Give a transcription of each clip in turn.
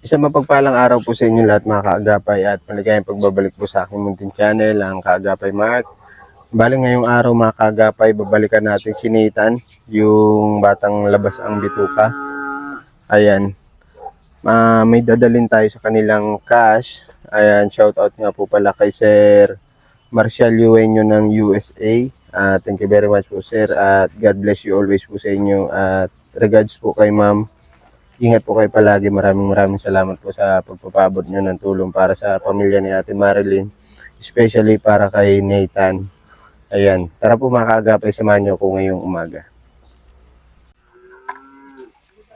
Isang mapagpalang araw po sa inyo lahat mga kaagapay at maligayang pagbabalik po sa aking munting channel, ang Kaagapay Mark. Bali ngayong araw mga kaagapay, babalikan natin si Nathan, yung batang labas ang bituka. Ayan, may dadalhin tayo sa kanilang cash. Ayan, shoutout nga po pala kay Sir Marcial Yueño ng USA. Thank you very much po sir at God bless you always po sa inyo at regards po kay ma'am. Ingat po kayo palagi. Maraming salamat po sa pagpapabot nyo ng tulong para sa pamilya ni Ate Marilyn. Especially para kay Nathan. Ayan. Tara po mga kaagapay, samahan nyo ako ngayong umaga.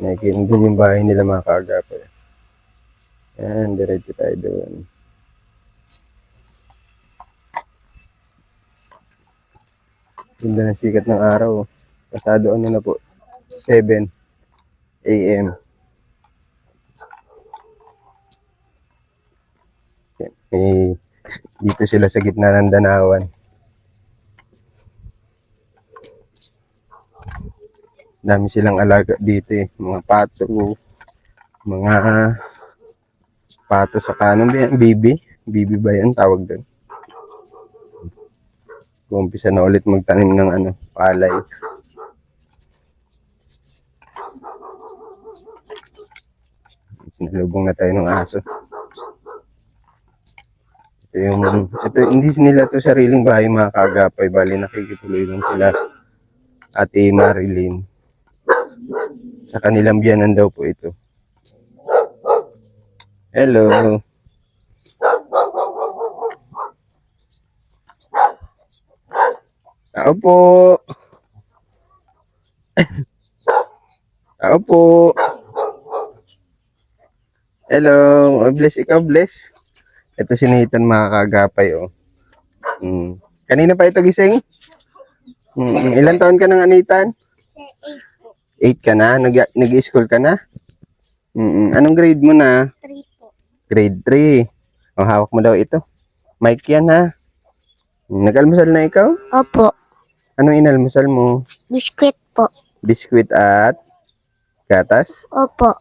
Nakikita yung bahay nila mga kaagapay. Ayan, diretso tayo doon. Ganda ng sikat ng araw. Pasado ano na po, 7 AM. Dito sila sa gitna ng danawan. Dami silang alaga dito eh. Mga pato, mga pato sa kanon. Bibi? Bibi ba yan tawag doon? Umpisa na ulit magtanim ng palay. Sinalubong na tayo ng aso. Ito hindi nila to sariling bahay mga kaagapay, bali nakikituloy lang sila Ate Marilyn. Sa kanilang biyanan daw po ito. Hello. Tao po. Tao po. Hello. Bless, ikaw bless. Ito si Nathan mga kaagapay oh. Kanina pa ito gising? Ilan taon ka na nga Nathan? 8 ka na? Nag-i-school ka na? Anong grade mo na? 3 po. Grade 3. Hawak mo daw ito. Mic yan ha. Nag-almusal na ikaw? Opo. Anong inalmusal mo? Biskwit po. Biskwit at gatas? Opo.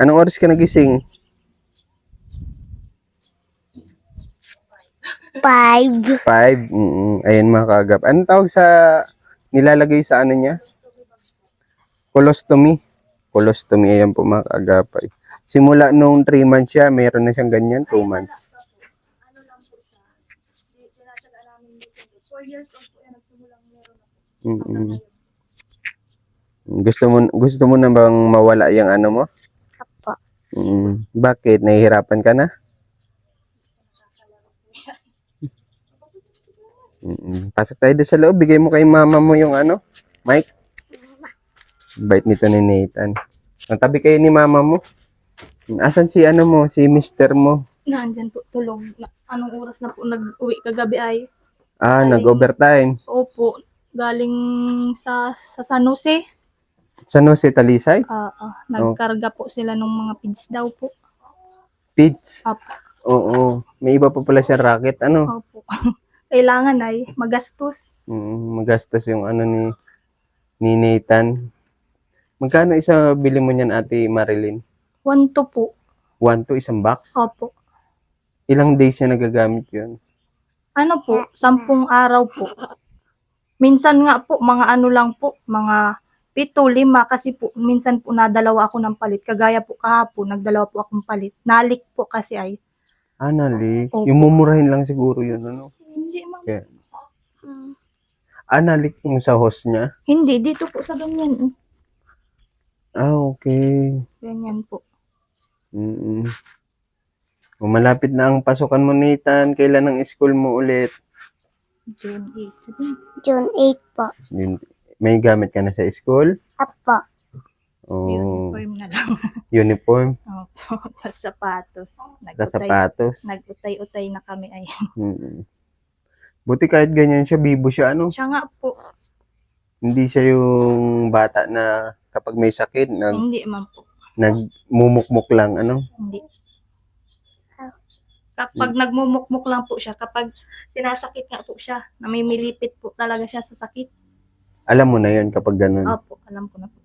Anong oras ka nagising? 5. 5. Ayan mga kaagap. Anong tawag sa nilalagay sa niya? Colostomy. Colostomy. Ayan po mga kaagapay. Simula nung 3 months siya, meron na siyang ganyan. 2 months. Gusto mo na bang mawala yung mo? Opo. Bakit? Nahihirapan ka na? Pasok tayo doon sa loob. Bigay mo kay mama mo yung Mike. Bait nito ni Nathan. Ang tabi kayo ni mama mo. Asan si mo? Si mister mo? Nandyan po, tulong. Anong oras na po nag-uwi kagabi ay? Nag-overtime. Opo, galing sa San Jose. San Jose, Talisay? Nagkarga po sila ng mga pids daw po. Pids? Opo. Oo. May iba pa pala siya racket. Opo. Kailangan ay magastos. Magastos yung ni Nathan. Magkano isa bili mo niyan Ate Marilyn? 1 to po. 1 to isang box? Opo. Ilang days siya nagagamit yun? Ano po, 10 araw po. Minsan nga po, mga lang po, mga 7, 5, kasi po, minsan po nadalawa ako ng palit. Kagaya po kahapon, nagdalawa po akong palit. Nalik po kasi ay. Nalik? Opo. Yung mumurahin lang siguro yun, Hindi, ma'am. Yeah. Nalik mo sa host niya? Hindi, dito po sa ganyan. Okay. Ganyan po. Kung malapit na ang pasukan mo, Nathan, kailan ang school mo ulit? June 8. June 8 po. May gamit ka na sa school? Opo. Uniform na lang. Uniform? Opo, sapatos. Sapatos? Nag-utay-utay na kami ay. Buti kahit ganyan siya, bibo siya, Siya nga po. Hindi siya yung bata na kapag may sakit, Hindi man po. nagmumukmuk lang, Hindi. Kapag nagmumukmuk lang po siya, kapag sinasakit nga po siya, namimilipit po talaga siya sa sakit. Alam mo na yun kapag ganun. Opo, alam ko na po.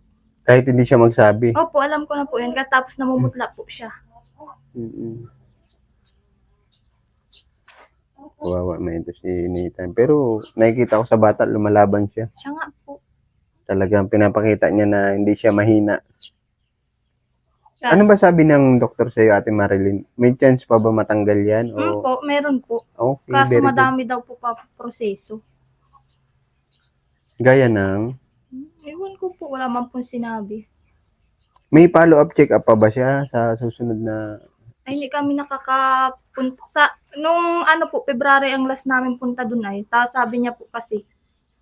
Kahit hindi siya magsabi. Opo, alam ko na po yun. Tapos namumutla po siya. Mm-mm. Kawawa na ito si Nathan. Pero nakikita ko sa bata, lumalaban siya. Siya nga po. Talagang pinapakita niya na hindi siya mahina. Kaso, Ano ba sabi ng doktor sa iyo, Ate Marilyn? May chance pa ba matanggal yan? Po, meron po. Okay, Kaso very good. madami daw po pa proseso. Gaya ng, Ewan ko po, wala man pong sinabi. may follow-up check-up pa ba siya sa susunod na... Ay, hindi kami nakakapunta. Nung February ang last namin punta dun ay. Tapos sabi niya po kasi,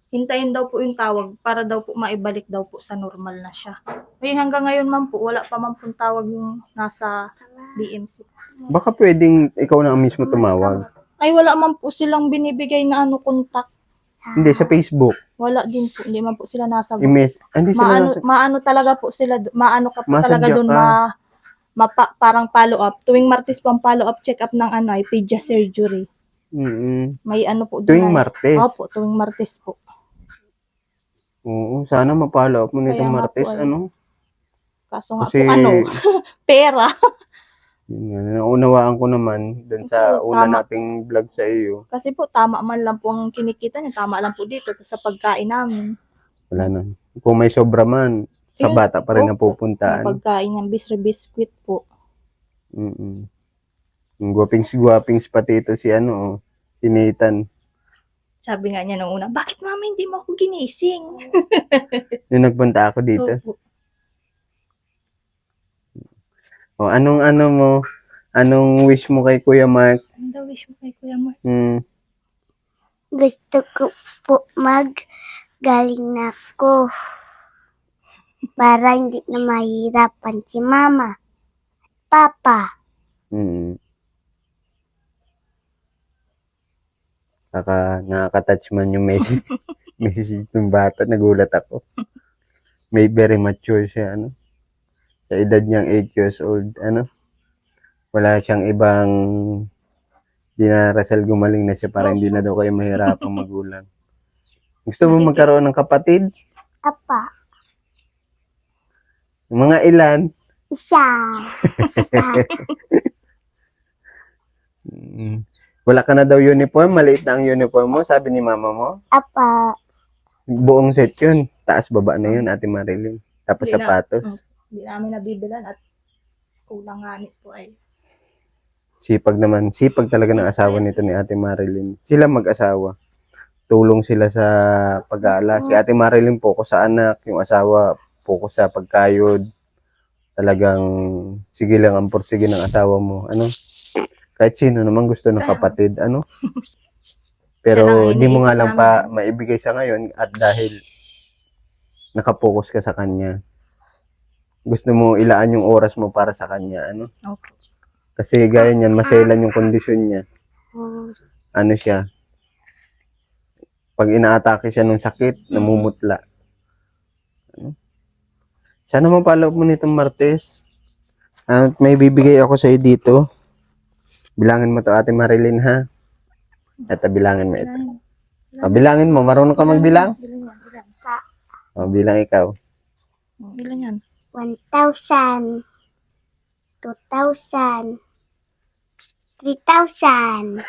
hintayin daw po yung tawag para daw po maibalik daw po sa normal na siya. Ay, hanggang ngayon man po, wala pa man pong tawag yung nasa BMC. Baka pwedeng ikaw na ang mismo tumawag. Ay, wala man po silang binibigay na contact. Hindi, sa Facebook. Wala din po. Hindi man po sila nasagot. Hindi sila Maano talaga po sila, maano ka po talaga Masadya doon, ka. parang follow up. Tuwing Martes po ang follow up check up ng ay pedia surgery. Mm-mm. May po doon. Tuwing Martes. Opo, tuwing Martes po. Oo, sana ma-follow up mo Kaya nitong nga Martes, po, Kaso nga Kasi, po, pera. yun nga, naunawaan ko naman dun sa Kasi una tama. nating vlog sa iyo. Kasi po, tama man lang po ang kinikita niya. Tama lang po dito sa pagkain namin. Wala na. Kung may sobra man, sa Yun, bata pa rin opo. ang pupuntaan. Yung pagkain ng biscuit po. Mm-mm. Yung guwapings pati ito si si Nathan. Sabi nga niya nung una, bakit mama hindi mo ako ginising? Nung nagpunta ako dito. Opo. O, anong wish mo kay Kuya Mark? Ano daw wish mo kay Kuya Mark? Gusto ko po magaling na ako. Para hindi na mahirapan si mama. Papa. Mm. Nakaka-touch man yung message, message ng bata. Nagulat ako. May very mature siya, Sa edad niyang 8 years old, Wala siyang ibang dinarasal, gumaling na siya para hindi na daw kayo mahirapang magulang. Gusto mo magkaroon ng kapatid? Apa. Mga ilan? Isa. Wala ka na daw uniform, maliit na ang uniform mo, sabi ni mama mo. Apa. Buong set yun. Taas baba na yun, Ate Marilyn. Tapos Hindi na. sapatos. Hindi namin nabibilan at kulang nga nito ay. Sipag naman. Sipag talaga ng asawa nito ni Ate Marilyn. Sila mag-asawa. Tulong sila sa pag-aala. Si Ate Marilyn focus sa anak. Yung asawa focus sa pagkayod. Talagang sige lang ang pursige ng asawa mo. Kahit sino naman gusto ng kapatid. Pero di mo nga lang pa maibigay sa ngayon at dahil nakapokus ka sa kanya. Gusto mo ilaan yung oras mo para sa kanya. Okay. Kasi gaya niyan, maselan yung kondisyon niya. Siya, pag inaatake siya ng sakit, namumutla. Sana mapalaw mo nitong Martes. At may bibigay ako sa iyo dito. Bilangin mo to, Ate Marilyn, ha? Ito, bilangin mo ito. Bilangin mo, marunong ka magbilang? Bilang ikaw. Ilan yan? 1,000. 2,000. 3,000.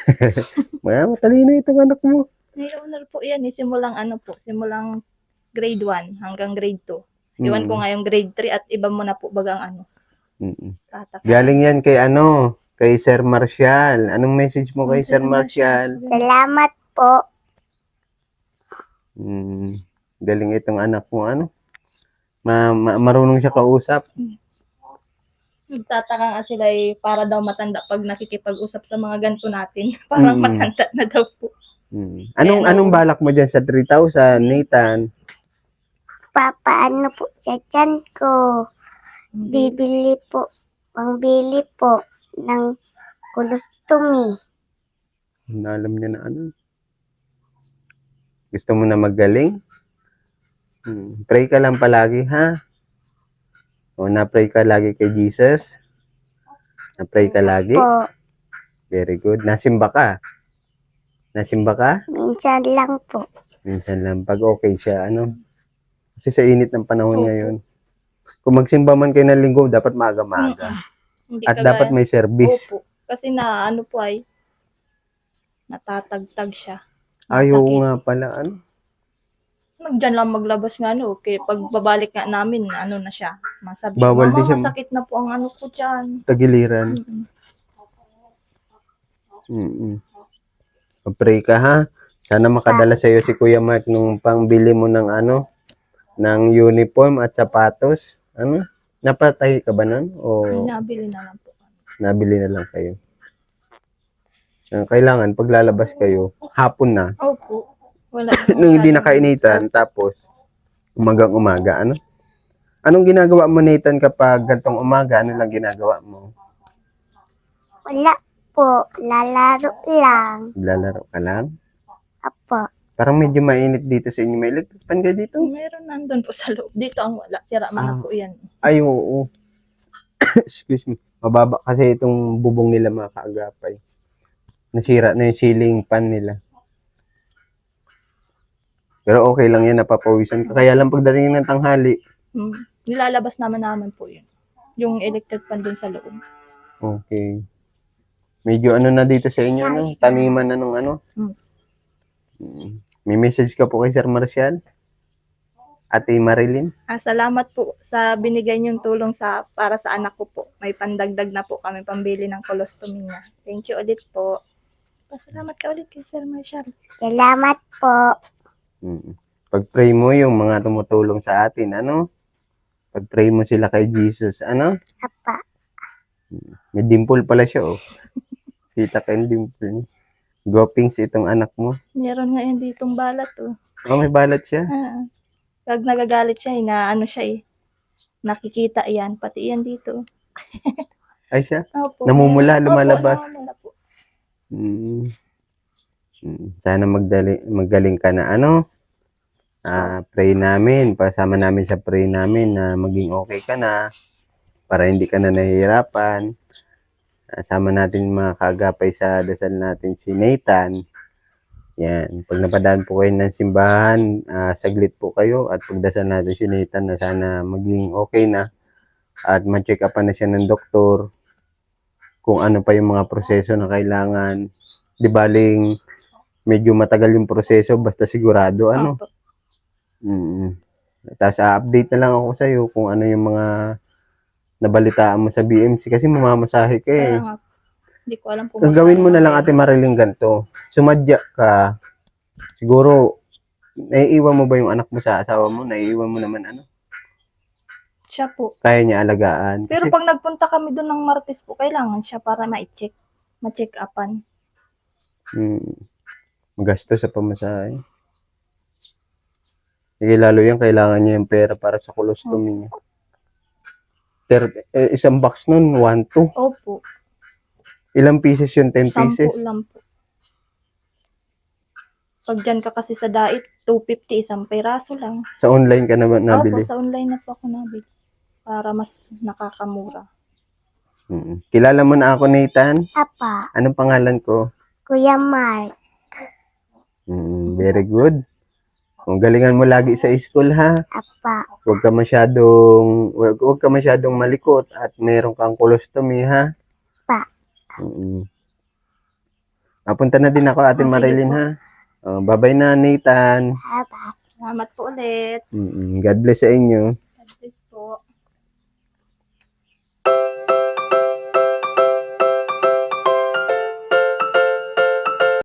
Matalino itong anak mo. May honor po yan simulang simulang grade 1 hanggang grade 2. Iwan ko nga yung grade 3 at iba mo na po bagang tatak. Galing yan kay kay Sir Marcial. Anong message mo kay Sir Marcial? Salamat po. Galing itong anak mo, marunong siya kausap. Nagtataka nga sila para daw matanda pag nakikipag-usap sa mga ganito natin. Parang matanda na daw po. Anong balak mo dyan sa 3,000, Nathan? Papaano po sa tiyan ko. Bibili po. Pangbili po ng colostomy. Alam niya na Gusto mo na magaling? Pray ka lang palagi, ha? Na-pray ka lagi kay Jesus? Na-pray ka lagi? Po. Very good. Nasimba ka? Nasimba ka? Minsan lang po. Minsan lang. Pag okay siya, Kasi sa init ng panahon Opo. ngayon. Kung magsimba man kayo ng linggo, dapat maaga-maaga. Hindi At kagaya- dapat may service. Opo. Kasi na ano po ay natatagtag siya. Ayaw Masakit. nga pala, ano? Diyan lang maglabas nga ano. Okay, pag babalik nga namin, ano na siya. Masabi, Bawal din mama, siya masakit na po ang ano ko dyan. tagiliran. Pray ka ha. Sana makadala sa iyo si Kuya Mark nung pangbili mo ng ano, ng uniform at sapatos. Ano? Napatay ka ba nun? O Nabili na lang po. nabili na lang kayo? Kailangan paglalabas kayo, hapon na. Opo. Wala. Nung hindi na kainitan, tapos umagang-umaga, ano? Anong ginagawa mo, Nathan, kapag gantong umaga? Ano lang ginagawa mo? Wala po. Lalaro lang. Lalaro ka lang? Apo. Parang medyo mainit dito sa inyo. May electric fan ka dito? Meron nandun po sa loob. Dito ang wala. Sira man na po yan. Ay, oo. Excuse me. Mababa kasi itong bubong nila mga kaagapay. Nasira na yung ceiling fan nila. Pero okay lang yan, napapawisan ka. Kaya lang pagdating ng tanghali, Nilalabas naman po yun. Yung electric fan dun sa loob. okay. Medyo ano na dito sa inyo, no? Taniman na nung ano. May message ka po kay Sir Marcial? Ate Marilyn? Salamat po sa binigay niyong tulong para sa anak ko po. May pandagdag na po kami pambili ng colostomy niya. Thank you ulit po. Pasalamat ka ulit kay Sir Marcial. Salamat po. Pag-pray mo yung mga tumutulong sa atin, ano? Pag-pray mo sila kay Jesus, ano? Apa. May dimple pala siya, oh. Kita ka yung dimple niya. Gopings itong anak mo. Meron nga yan ditong balat, oh. Oh, may balat siya. Pag nagagalit siya, ano siya eh. Nakikita yan. Pati yan dito. Ay siya. Opo. Namumula, lumalabas. Opo, namumula po. Sana magaling ka na, ano? Pray namin. Pasama namin sa pray namin na maging okay ka na. Para hindi ka na nahihirapan. Sama natin mga kaagapay sa dasal natin si Nathan. Yan. Pag napadaan po kayo ng simbahan, saglit po kayo at pagdasal natin si Nathan na sana maging okay na at ma-check up na siya ng doktor kung ano pa yung mga proseso na kailangan. Di baling medyo matagal yung proseso basta sigurado, ano? Opo. Tapos update na lang ako sa iyo kung ano yung mga nabalitaan mo sa BMC kasi mamamasahe ka eh. Kaya nga, hindi ko alam po. Ang gawin mo na lang, Ate Marilyn, ganito. Sumadya ka. Siguro, naiiwan mo ba yung anak mo sa asawa mo? Naiiwan mo naman, ano? Siya po. Kaya niya alagaan. Pero Kasi, pag nagpunta kami doon ng Martes po, kailangan siya para ma-check. Ma-check upan. magastos sa pamasahe. Sige, lalo yan, kailangan niya yung pera para sa colostomy niya. Isang box nun, 1-2. Opo. Ilang pieces yun? 10 10 pieces? lang po. Pag dyan ka kasi sa dait, 250 isang peraso lang. Sa online ka naman nabili? Opo, sa online na po ako nabili. Para mas nakakamura. Kilala mo na ako, Nathan? Apa. Anong pangalan ko? Kuya Mark. Very good. Kung galingan mo lagi sa school, ha? Apa. Huwag ka masyadong malikot at meron kang colostomy, ha? Pa. Napunta na din ako, Ate Sige Marilyn, po. ha? Bye-bye na, Nathan. Apa. Salamat po ulit. God bless sa inyo.